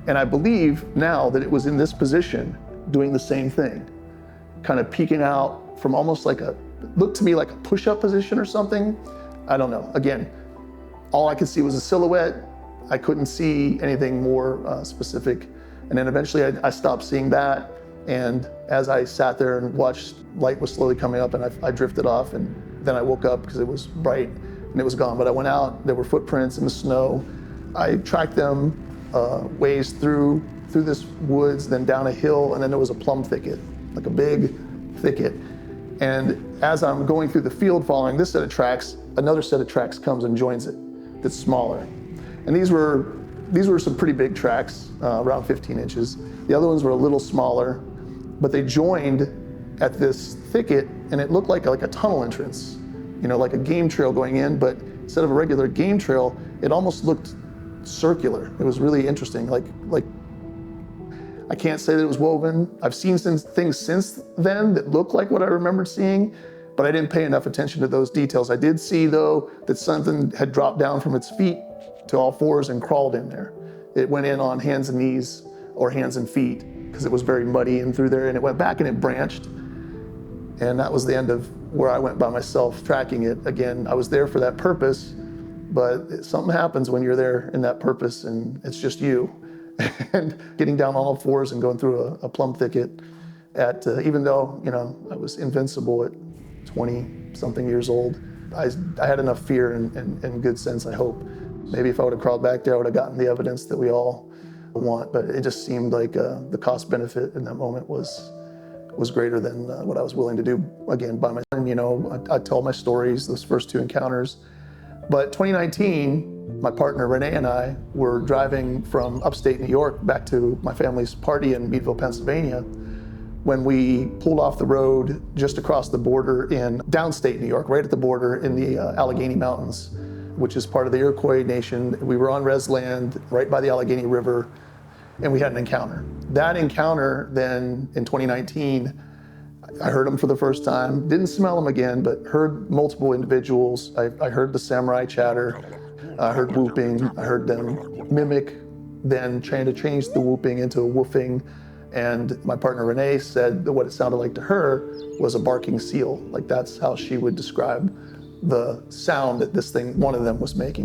And I believe now that it was in this position doing the same thing, kind of peeking out from almost like looked to me like a push-up position or something. I don't know. Again, all I could see was a silhouette. I couldn't see anything more specific. And then eventually I stopped seeing that. And as I sat there and watched, light was slowly coming up, and I drifted off, and then I woke up because it was bright and it was gone. But I went out, there were footprints in the snow. I tracked them ways through this woods, then down a hill, and then there was a plum thicket, like a big thicket. And as I'm going through the field following this set of tracks, another set of tracks comes and joins it that's smaller. And these were some pretty big tracks, around 15 inches. The other ones were a little smaller, but they joined at this thicket, and it looked like a tunnel entrance, like a game trail going in, but instead of a regular game trail, it almost looked circular. It was really interesting. Like I can't say that it was woven. I've seen some things since then that look like what I remembered seeing, but I didn't pay enough attention to those details. I did see, though, that something had dropped down from its feet to all fours and crawled in there. It went in on hands and knees or hands and feet because it was very muddy and through there, and it went back and it branched. And that was the end of where I went by myself tracking it. Again, I was there for that purpose, but something happens when you're there in that purpose and it's just you. And getting down on all fours and going through a plum thicket even though, I was invincible at 20-something years old, I had enough fear and good sense, I hope. Maybe if I would have crawled back there, I would have gotten the evidence that we all want, but it just seemed like the cost benefit in that moment was greater than what I was willing to do, again, by myself. And, I tell my stories, those first two encounters. But 2019, my partner Renee and I were driving from upstate New York back to my family's party in Meadville, Pennsylvania, when we pulled off the road just across the border in downstate New York, right at the border in the Allegheny Mountains, which is part of the Iroquois Nation. We were on res land right by the Allegheny River, and we had an encounter. That encounter then in 2019, I heard them for the first time, didn't smell them again, but heard multiple individuals. I heard the samurai chatter, I heard whooping, I heard them mimic, then trying to change the whooping into a woofing. And my partner Renee said that what it sounded like to her was a barking seal. Like that's how she would describe the sound that one of them was making.